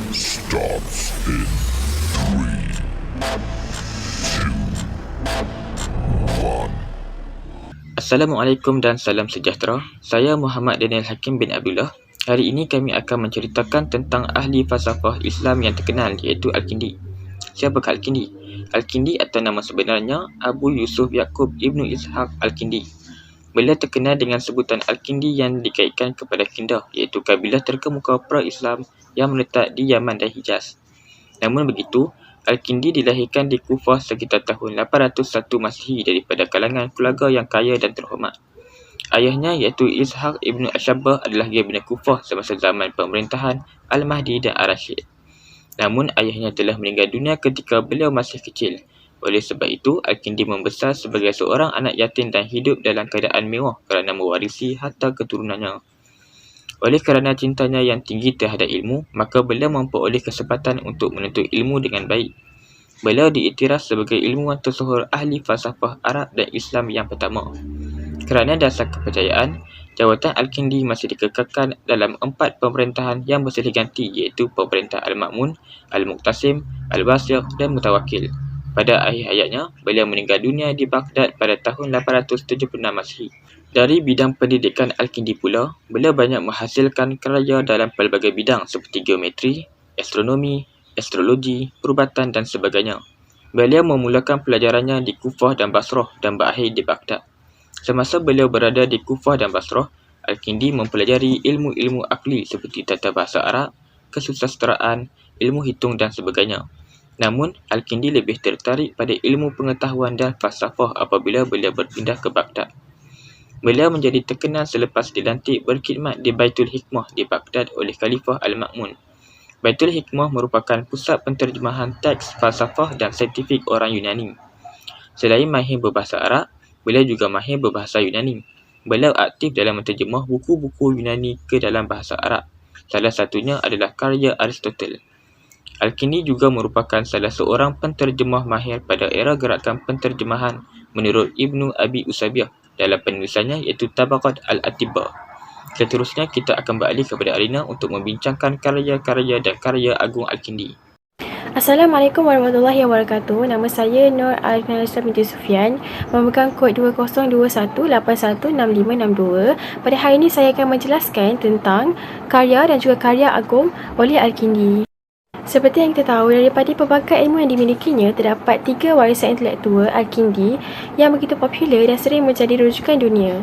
starts in 3, 2, 1. Assalamualaikum dan salam sejahtera. Saya Muhammad Daniel Hakim bin Abdullah. Hari ini kami akan menceritakan tentang ahli falsafah Islam yang terkenal, iaitu Al-Kindi. Siapakah Al-Kindi? Al-Kindi atau nama sebenarnya Abu Yusuf Yaqub Ibnu Ishaq Al-Kindi. Beliau terkenal dengan sebutan Al-Kindi yang dikaitkan kepada Kindah, iaitu kabilah terkemuka pra-Islam yang menetap di Yaman dan Hijaz. Namun begitu, Al-Kindi dilahirkan di Kufah sekitar tahun 801 Masihi daripada kalangan keluarga yang kaya dan terhormat. Ayahnya iaitu Ishaq Ibnu Ashabah adalah Gubernur Kufah semasa zaman pemerintahan Al-Mahdi dan Ar-Rashid. Namun ayahnya telah meninggal dunia ketika beliau masih kecil. Oleh sebab itu, Al-Kindi membesar sebagai seorang anak yatim dan hidup dalam keadaan mewah kerana mewarisi harta keturunannya. Oleh kerana cintanya yang tinggi terhadap ilmu, maka beliau memperoleh kesempatan untuk menuntut ilmu dengan baik. Beliau diiktiraf sebagai ilmuwan tersohor ahli falsafah Arab dan Islam yang pertama. Kerana dasar kepercayaan, jawatan Al-Kindi masih dikekalkan dalam 4 pemerintahan yang bersilih ganti, iaitu pemerintah Al-Ma'mun, Al-Muqtasim, Al-Basir dan Mutawakkil. Pada akhir hayatnya, beliau meninggal dunia di Baghdad pada tahun 876 Masihi. Dari bidang pendidikan Al-Kindi pula, beliau banyak menghasilkan karya dalam pelbagai bidang seperti geometri, astronomi, astrologi, perubatan dan sebagainya. Beliau memulakan pelajarannya di Kufah dan Basrah dan berakhir di Baghdad. Semasa beliau berada di Kufah dan Basrah, Al-Kindi mempelajari ilmu-ilmu akli seperti tata bahasa Arab, kesusasteraan, ilmu hitung dan sebagainya. Namun, Al-Kindi lebih tertarik pada ilmu pengetahuan dan falsafah apabila beliau berpindah ke Baghdad. Beliau menjadi terkenal selepas dilantik berkhidmat di Baitul Hikmah di Baghdad oleh Khalifah Al-Ma'mun. Baitul Hikmah merupakan pusat penterjemahan teks falsafah dan saintifik orang Yunani. Selain mahir berbahasa Arab, beliau juga mahir berbahasa Yunani. Beliau aktif dalam menterjemah buku-buku Yunani ke dalam bahasa Arab. Salah satunya adalah karya Aristotle. Al-Kindi juga merupakan salah seorang penterjemah mahir pada era gerakan penterjemahan menurut Ibnu Abi Usabiah dalam penulisannya iaitu Tabaqat Al-Atibba. Seterusnya kita akan beralih kepada Alina untuk membincangkan karya-karya dan karya agung Al-Kindi. Assalamualaikum warahmatullahi wabarakatuh. Nama saya Nur Alina binti Sufyan, memegang kod 2021816562. Pada hari ini saya akan menjelaskan tentang karya dan juga karya agung oleh Al-Kindi. Seperti yang kita tahu, daripada pelbagai ilmu yang dimilikinya, terdapat 3 warisan intelektual Al-Kindi yang begitu popular dan sering menjadi rujukan dunia.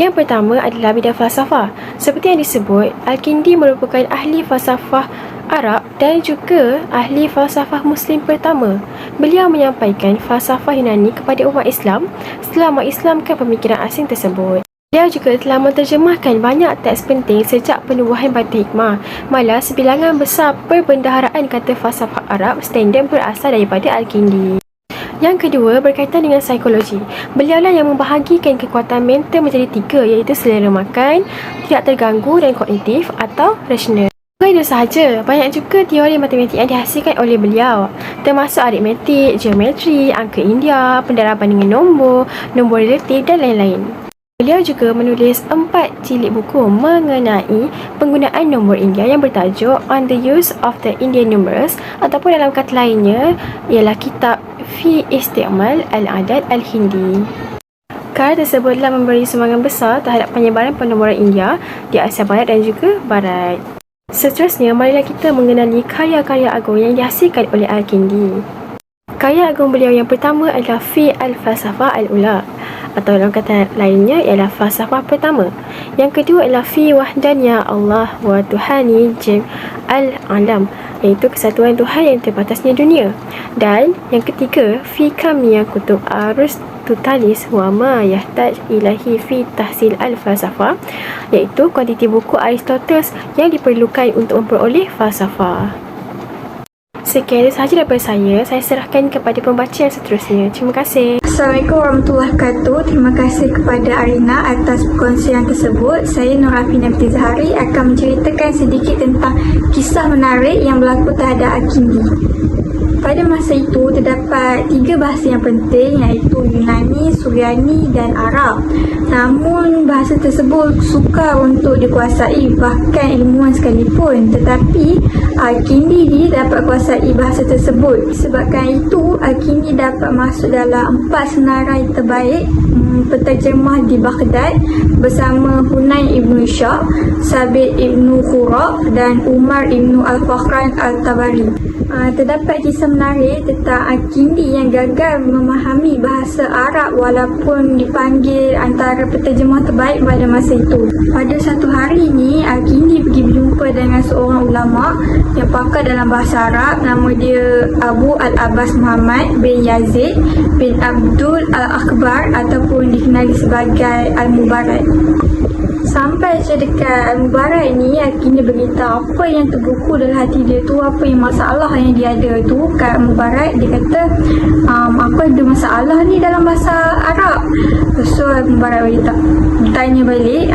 Yang pertama adalah bidang falsafah. Seperti yang disebut, Al-Kindi merupakan ahli falsafah Arab dan juga ahli falsafah Muslim pertama. Beliau menyampaikan falsafah Yunani kepada umat Islam setelah mengislamkan pemikiran asing tersebut. Beliau juga telah menterjemahkan banyak teks penting sejak penubuhan Baitul Hikmah. Malah sebilangan besar perbendaharaan kata falsafah Arab standard berasal daripada Al-Kindi. Yang kedua berkaitan dengan psikologi. Beliaulah yang membahagikan kekuatan mental menjadi 3, iaitu selera makan, tidak terganggu dan kognitif atau rasional. Bukan itu sahaja, banyak juga teori matematik yang dihasilkan oleh beliau, termasuk aritmetik, geometri, angka India, pendaraban dengan nombor, nombor relatif dan lain-lain. Beliau juga menulis 4 jilid buku mengenai penggunaan nombor India yang bertajuk On the Use of the Indian Numbers, ataupun dalam kata lainnya ialah kitab Fi Isti'mal Al-Adad Al-Hindi. Karya tersebut telah memberi sumbangan besar terhadap penyebaran penomboran India di Asia Barat dan juga Barat. Seterusnya, marilah kita mengenali karya-karya agung yang dihasilkan oleh Al-Kindi. Karya agung beliau yang pertama adalah Fi Al-Falsafah Al-Ula, atau dalam kata lainnya ialah falsafah pertama. Yang kedua adalah Fi Wahdaniyah Allah wa Tuhani Jam Al-Alam, iaitu kesatuan Tuhan yang terbatasnya dunia. Dan yang ketiga, Fi Kamiyah Kutub Aristotelis wa ma yahtaj ilahi fi tahsil al-falsafah, iaitu kuantiti buku Aristoteles yang diperlukan untuk memperoleh falsafah. Sekian sahaja daripada saya serahkan kepada pembaca yang seterusnya. Terima kasih. Assalamualaikum warahmatullahi wabarakatuh. Terima kasih kepada Arina atas perkongsian tersebut. Saya Nurafina binti Zahari akan menceritakan sedikit tentang kisah menarik yang berlaku terhadap Al-Kindi. Pada masa itu terdapat 3 bahasa yang penting, iaitu Yunani, Suryani dan Arab. Namun bahasa tersebut sukar untuk dikuasai bahkan ilmuwan sekalipun. Tetapi Al-Kindi ni dapat kuasai bahasa tersebut. Sebabkan itu Al-Kindi dapat masuk dalam 4 senarai terbaik penterjemah di Baghdad bersama Hunain Ibn Ishaq, Sabit Ibn Khuraq dan Umar Ibn Al-Fakhran Al-Tabari. Terdapat kisah menarik tentang Al-Kindi yang gagal memahami bahasa Arab walaupun dipanggil antara penterjemah terbaik pada masa itu. Pada satu hari ni, Al-Kindi pergi berjumpa dengan seorang ulama yang pakar dalam bahasa Arab. Nama dia Abu Al-Abbas Muhammad bin Yazid bin Abdul Al-Akbar ataupun dikenali sebagai Al-Mubarak. Sampai sedekat Al-Mubarak ni, Al-Kindi beritahu apa yang terbuku dalam hati dia tu, apa yang masalah yang dia ada tu kat Al-Mubarak. Dia kata, aku ada masalah ni dalam bahasa Arab. So Al-Mubarak tanya balik,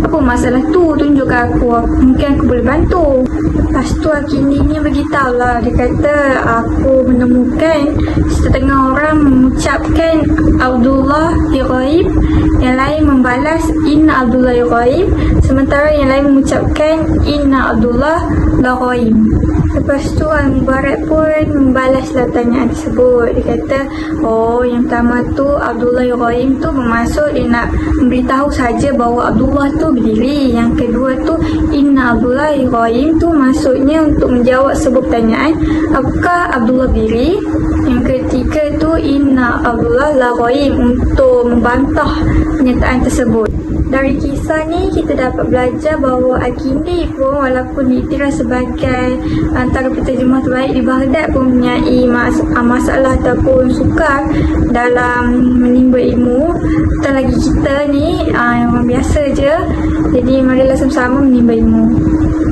apa masalah tu, tunjukkan aku, mungkin aku boleh bantu. Lepas tu Al-Kindi ni beritahu lah, dia kata, aku menemukan setengah orang mengucapkan Abdullah ya Ghaib, yang lain membalas Inna Abdullah ya Ghaib, sementara yang lain mengucapkan Inna Abdullah la Ghaib. Lepas tu Al-Mubarak pun membalaslah tanyaan tersebut. Dia kata, oh, yang pertama tu Abdullah ya Ghaib tu bermaksud dia nak memberitahu saja bahawa Abdullah tu berdiri. Yang kedua tu Inna Abdullah ya Ghaib tu maksudnya untuk menjawab sebuah pertanyaan, apakah Abdullah berdiri. Yang ketiga tu Inna Abdullah la Ghaib untuk membantah pernyataan tersebut. Dari kisah ni kita dapat belajar bahawa Al-Kindi pun walaupun diiktiraf sebagai antara penterjemah terbaik di Baghdad pun mempunyai masalah ataupun sukar dalam menimba ilmu. Tak lagi kita ni yang biasa je. Jadi marilah sama-sama menimba ilmu.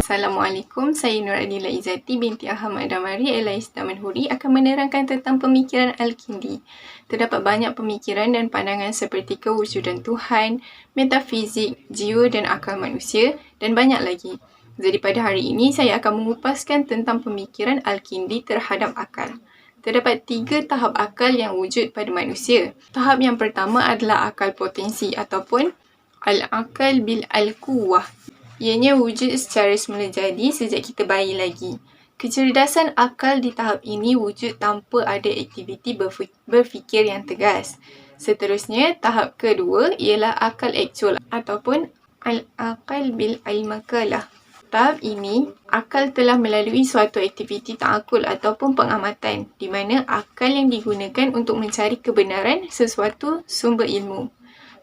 Assalamualaikum, saya Nur Adila Izzati binti Ahmad Damari LIS Tamanhuri akan menerangkan tentang pemikiran Al-Kindi. Terdapat banyak pemikiran dan pandangan seperti kewujudan Tuhan, metafizik, jiwa dan akal manusia dan banyak lagi. Jadi pada hari ini saya akan mengupaskan tentang pemikiran Al-Kindi terhadap akal. Terdapat 3 tahap akal yang wujud pada manusia. Tahap yang pertama adalah akal potensi ataupun Al-Aqal bil-Al-Quwah. Ianya wujud secara semula jadi sejak kita bayi lagi. Kecerdasan akal di tahap ini wujud tanpa ada aktiviti berfikir yang tegas. Seterusnya, tahap kedua ialah akal aktual ataupun Al-Aqal bil-Al-Makalah. Tahap ini, akal telah melalui suatu aktiviti ta'akul ataupun pengamatan di mana akal yang digunakan untuk mencari kebenaran sesuatu sumber ilmu.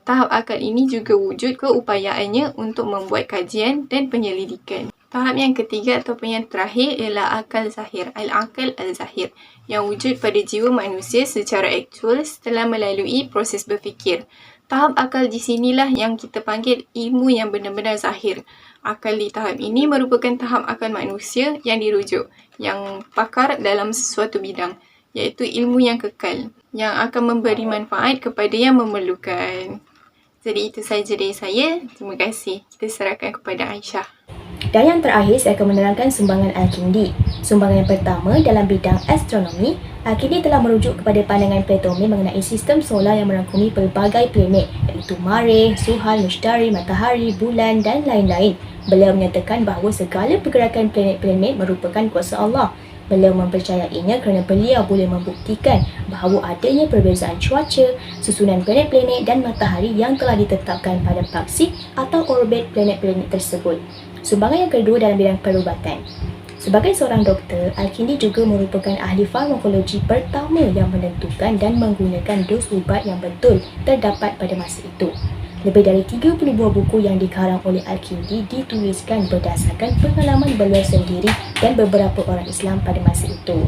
Tahap akal ini juga wujud keupayaannya untuk membuat kajian dan penyelidikan. Tahap yang ketiga ataupun yang terakhir ialah akal zahir, Al-Aqal Al-Zahir, yang wujud pada jiwa manusia secara aktual setelah melalui proses berfikir. Tahap akal di sinilah yang kita panggil ilmu yang benar-benar zahir. Akal di tahap ini merupakan tahap akal manusia yang dirujuk, yang pakar dalam sesuatu bidang, iaitu ilmu yang kekal, yang akan memberi manfaat kepada yang memerlukan. Jadi itu sahaja dari saya. Terima kasih. Kita serahkan kepada Aisyah. Dan yang terakhir, saya akan menerangkan sumbangan Al-Kindi. Sumbangan yang pertama dalam bidang astronomi, Al-Kindi telah merujuk kepada pandangan Ptolemy mengenai sistem solar yang merangkumi pelbagai planet iaitu Marikh, Zuhal, Mushtari, Matahari, Bulan dan lain-lain. Beliau menyatakan bahawa segala pergerakan planet-planet merupakan kuasa Allah. Beliau mempercayainya kerana beliau boleh membuktikan bahawa adanya perbezaan cuaca, susunan planet-planet dan matahari yang telah ditetapkan pada paksi atau orbit planet-planet tersebut. Sumbangan yang kedua dalam bidang perubatan. Sebagai seorang doktor, Al-Kindi juga merupakan ahli farmakologi pertama yang menentukan dan menggunakan dos ubat yang betul terdapat pada masa itu. Lebih dari 30 buah buku yang dikarang oleh Al-Kindi dituliskan berdasarkan pengalaman beliau sendiri dan beberapa orang Islam pada masa itu.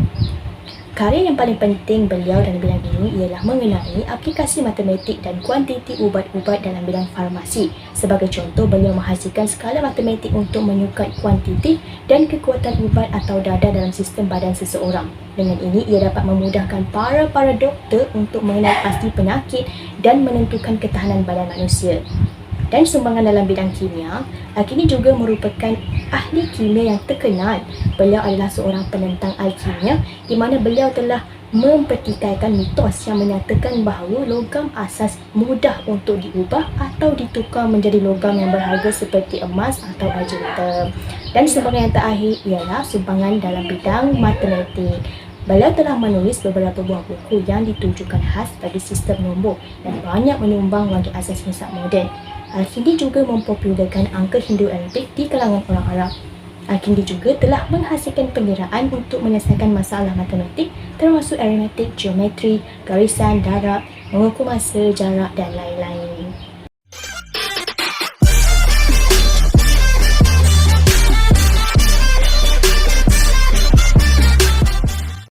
Karya yang paling penting beliau dalam bidang ini ialah mengenai aplikasi matematik dan kuantiti ubat-ubat dalam bidang farmasi. Sebagai contoh, beliau menghasilkan skala matematik untuk menyukai kuantiti dan kekuatan ubat atau darah dalam sistem badan seseorang. Dengan ini, ia dapat memudahkan para doktor untuk mengenal pasti penyakit dan menentukan ketahanan badan manusia. Dan sumbangan dalam bidang kimia, Al-Kindi juga merupakan ahli kimia yang terkenal. Beliau adalah seorang penentang alkimia di mana beliau telah mempertikaikan mitos yang menyatakan bahawa logam asas mudah untuk diubah atau ditukar menjadi logam yang berharga seperti emas atau argentum. Dan sumbangan yang terakhir ialah sumbangan dalam bidang matematik. Beliau telah menulis beberapa buah buku yang ditujukan khas bagi sistem nombor dan banyak menyumbang bagi asas hisab moden. Al-Kindi juga mempopularkan angka Hindu Arabic di kalangan orang Arab. Al-Kindi juga telah menghasilkan pengiraan untuk menyelesaikan masalah matematik termasuk aritmetik, geometri, garisan, darab, mengukur masa, jarak dan lain-lain.